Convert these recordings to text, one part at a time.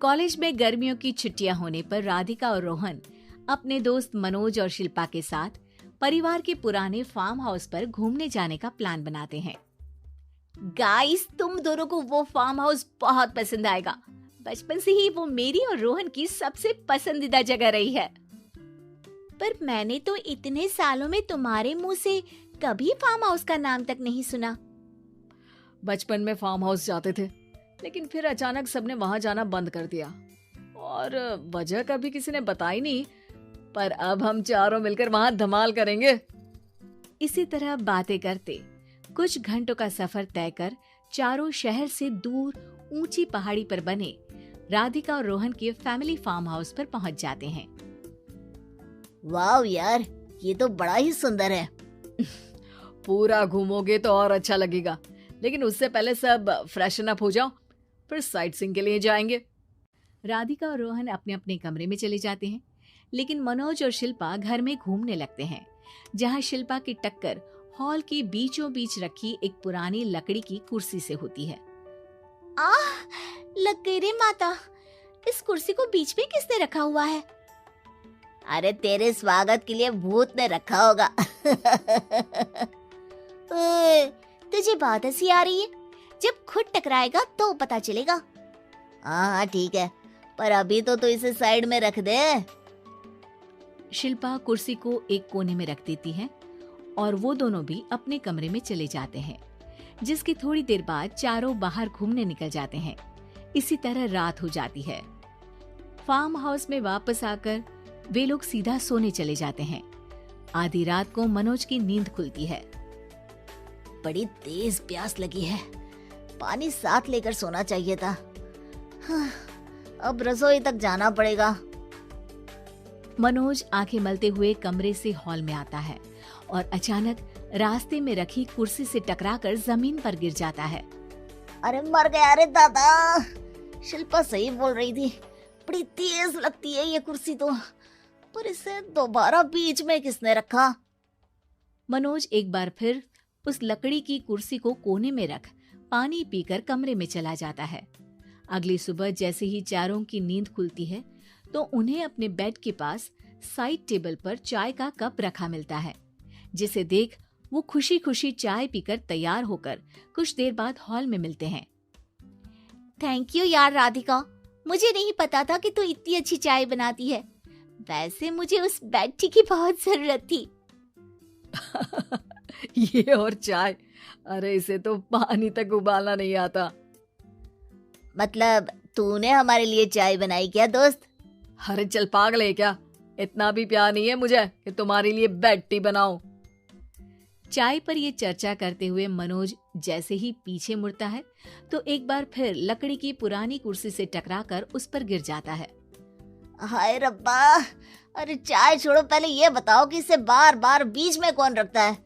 College में गर्मियों की छुट्टियां होने पर राधिका और रोहन अपने दोस्त मनोज और शिल्पा के साथ परिवार के पुराने फार्म हाउस पर घूमने जाने का प्लान बनाते हैं। गाइस, तुम दोनों को वो फार्म हाउस बहुत पसंद आएगा। बचपन से ही वो मेरी और रोहन की सबसे पसंदीदा जगह रही है। पर मैंने तो इतने सालों में तुम्हारे मुंह से कभी फार्म हाउस का नाम तक नहीं सुना। बचपन में फार्म हाउस जाते थे, लेकिन फिर अचानक सबने वहां जाना बंद कर दिया और वजह कभी किसी ने बताई नहीं। पर अब हम चारों मिलकर वहां धमाल करेंगे। इसी तरह बातें करते कुछ घंटों का सफर तय कर चारों शहर से दूर ऊंची पहाड़ी पर बने राधिका और रोहन के फैमिली फार्म हाउस पर पहुंच जाते हैं। वाव यार, ये तो बड़ा ही सुंदर है। पूरा घूमोगे तो और अच्छा लगेगा, लेकिन उससे पहले सब फ्रेशन अप हो जाओ, फिर साइट सीइंग के लिए जाएंगे। राधिका और रोहन अपने अपने कमरे में चले जाते हैं, लेकिन मनोज और शिल्पा घर में घूमने लगते हैं, जहां शिल्पा की टक्कर हॉल के बीचों बीच रखी एक पुरानी लकड़ी की कुर्सी से होती है। आह, लग गई रे माता, इस कुर्सी को बीच में किसने रखा हुआ है? अरे तेरे स्वागत के लिए भूत ने रखा होगा। तुझे बात हंसी आ रही है? जब खुद टकराएगा तो पता चलेगा। हाँ ठीक है, पर अभी तो इसे साइड में रख दे। शिल्पा कुर्सी को एक कोने में रख देती है और वो दोनों भी अपने कमरे में चले जाते हैं, जिसकी थोड़ी देर बाद चारों बाहर घूमने निकल जाते हैं। इसी तरह रात हो जाती है। फार्म हाउस में वापस आकर वे लोग सीधा सोने चले जाते हैं। आधी रात को मनोज की नींद खुलती है। बड़ी तेज प्यास लगी है, पानी साथ लेकर सोना चाहिए था। हाँ, अब रसोई तक जाना पड़ेगा। मनोज आंखें मलते हुए कमरे से हॉल में आता है और अचानक रास्ते में रखी कुर्सी से टकराकर जमीन पर गिर जाता है। अरे मर गया रे दादा, शिल्पा सही बोल रही थी, बड़ी तेज लगती है ये कुर्सी तो, पर इसे दोबारा बीच में किसने रखा? मनोज एक बार फिर उस लकड़ी की कुर्सी को कोने में रख पानी पीकर कमरे में चला जाता है। अगली सुबह जैसे ही चारों की नींद खुलती है तो उन्हें अपने बेड के पास साइड टेबल पर चाय का कप रखा मिलता है, जिसे देख वो खुशी खुशी चाय पीकर तैयार होकर कुछ देर बाद हॉल में मिलते हैं। थैंक यू यार राधिका, मुझे नहीं पता था कि तू इतनी अच्छी चाय बनाती है। वैसे मुझे उस बेड टी की बहुत जरूरत थी। ये और चाय, अरे इसे तो पानी तक उबालना नहीं आता। मतलब तूने हमारे लिए चाय बनाई क्या दोस्त? अरे चल पागल है क्या, इतना भी प्यार नहीं है मुझे कि तुम्हारे लिए बेड टी बनाऊं। चाय पर ये चर्चा करते हुए मनोज जैसे ही पीछे मुड़ता है तो एक बार फिर लकड़ी की पुरानी कुर्सी से टकराकर उस पर गिर जाता है। हाय रब्बा, अरे चाय छोड़ो, पहले ये बताओ कि इसे बार बार बीच में कौन रखता है?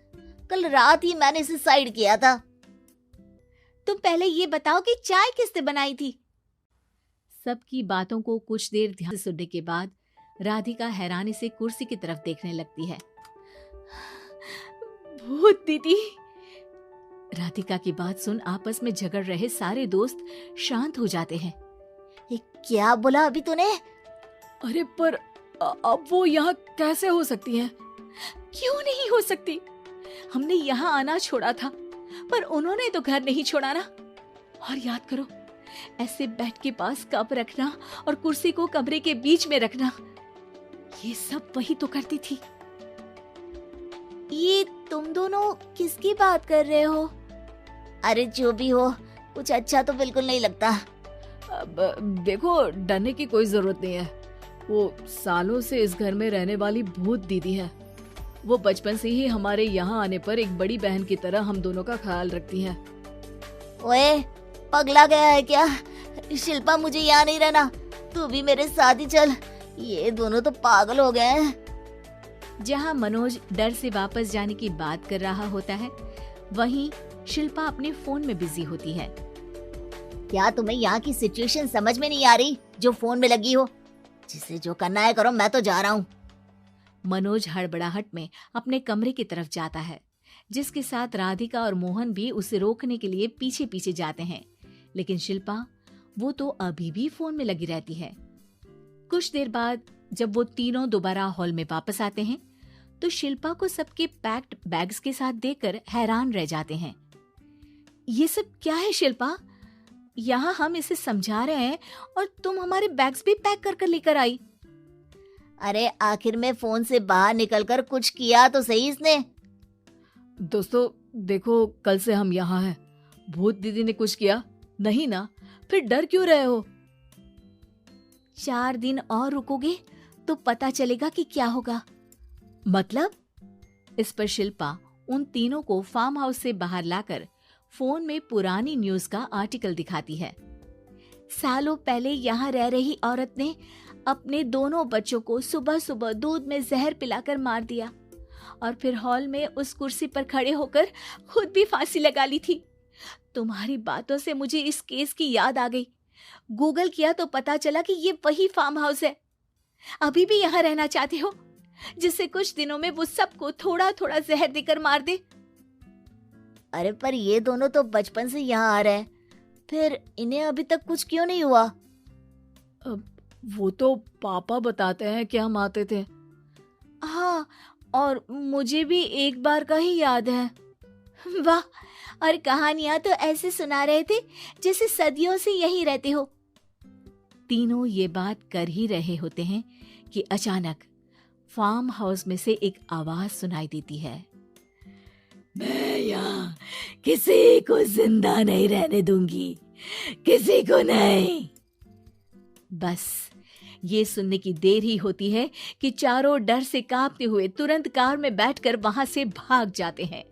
कल रात ही मैंने इसे साइड किया था। तुम पहले ये बताओ कि चाय किसने बनाई थी? सबकी बातों को कुछ देर ध्यान से सुनने के बाद राधिका हैरानी से कुर्सी की तरफ देखने लगती है। भूत दीदी। राधिका की बात सुन आपस में झगड़ रहे सारे दोस्त शांत हो जाते हैं। क्या बोला अभी तूने? अरे पर अब वो यहाँ कैसे हो सकती हैं? क्यों नहीं हो सकती? हमने यहाँ आना छोड़ा था, पर उन्होंने तो घर नहीं छोड़ा ना। और याद करो, ऐसे बेड के पास कप रखना और कुर्सी को कमरे के बीच में रखना, ये सब वही तो करती थी। ये तुम दोनों किसकी बात कर रहे हो? अरे जो भी हो, कुछ अच्छा तो बिल्कुल नहीं लगता। अब देखो, डरने की कोई जरूरत नहीं है। वो सालों से इस घर में रहने वाली भूत दीदी है। वो बचपन से ही हमारे यहाँ आने पर एक बड़ी बहन की तरह हम दोनों का ख्याल रखती हैं। ओए, पगला गया है क्या? शिल्पा, मुझे यहाँ नहीं रहना, तू भी मेरे साथ ही चल। ये दोनों तो पागल हो गए हैं। जहाँ मनोज डर से वापस जाने की बात कर रहा होता है, वहीं शिल्पा अपने फोन में बिजी होती है। क्या तुम्हें यहाँ की सिचुएशन समझ में नहीं आ रही जो फोन में लगी हो? जिसे जो करना है करो, मैं तो जा रहा हूँ। मनोज हड़बड़ाहट में अपने कमरे की तरफ जाता है, जिसके साथ राधिका और मोहन भी उसे रोकने के लिए पीछे पीछे जाते हैं, लेकिन शिल्पा वो तो अभी भी फोन में लगी रहती है। कुछ देर बाद जब वो तीनों दोबारा हॉल में वापस आते हैं तो शिल्पा को सबके पैक्ड बैग्स के साथ देखकर हैरान रह जाते हैं। ये सब क्या है शिल्पा? यहाँ हम इसे समझा रहे हैं और तुम हमारे बैग्स भी पैक कर कर लेकर आई। अरे आखिर में फोन से बाहर निकलकर कुछ किया तो सही इसने। दोस्तों देखो, कल से हम यहाँ हैं। भूत दीदी ने कुछ किया नहीं ना? फिर डर क्यों रहे हो? 4 दिन और रुकोगे तो पता चलेगा कि क्या होगा। मतलब? इस पर शिल्पा उन तीनों को फार्म हाउस से बाहर लाकर फोन में पुरानी न्यूज का आर्टिकल दिखाती है। सालों पहले यहाँ रह रही औरत ने अपने दोनों बच्चों को सुबह सुबह दूध में जहर पिलाकर मार दिया और फिर हॉल में उस कुर्सी पर खड़े होकर खुद भी फांसी लगा ली थी। तुम्हारी बातों से मुझे इस केस की याद आ गई। गूगल किया तो पता चला कि ये वही फार्म हाउस है। अभी भी यहाँ रहना चाहते हो जिससे कुछ दिनों में वो सबको थोड़ा थोड़ा जहर देकर मार दे? अरे पर ये दोनों तो बचपन से यहाँ आ रहे हैं, फिर इन्हें अभी तक कुछ क्यों नहीं हुआ? वो तो पापा बताते हैं कि हम आते थे। हाँ, और मुझे भी एक बार का ही याद है। वाह, और कहानियां तो ऐसे सुना रहे थे जैसे सदियों से यहीं रहते हो। तीनों ये बात कर ही रहे होते हैं कि अचानक फार्म हाउस में से एक आवाज सुनाई देती है। मैं यहाँ किसी को जिंदा नहीं रहने दूंगी, किसी को नहीं। बस ये सुनने की देर ही होती है कि चारों डर से कांपते हुए तुरंत कार में बैठकर वहां से भाग जाते हैं।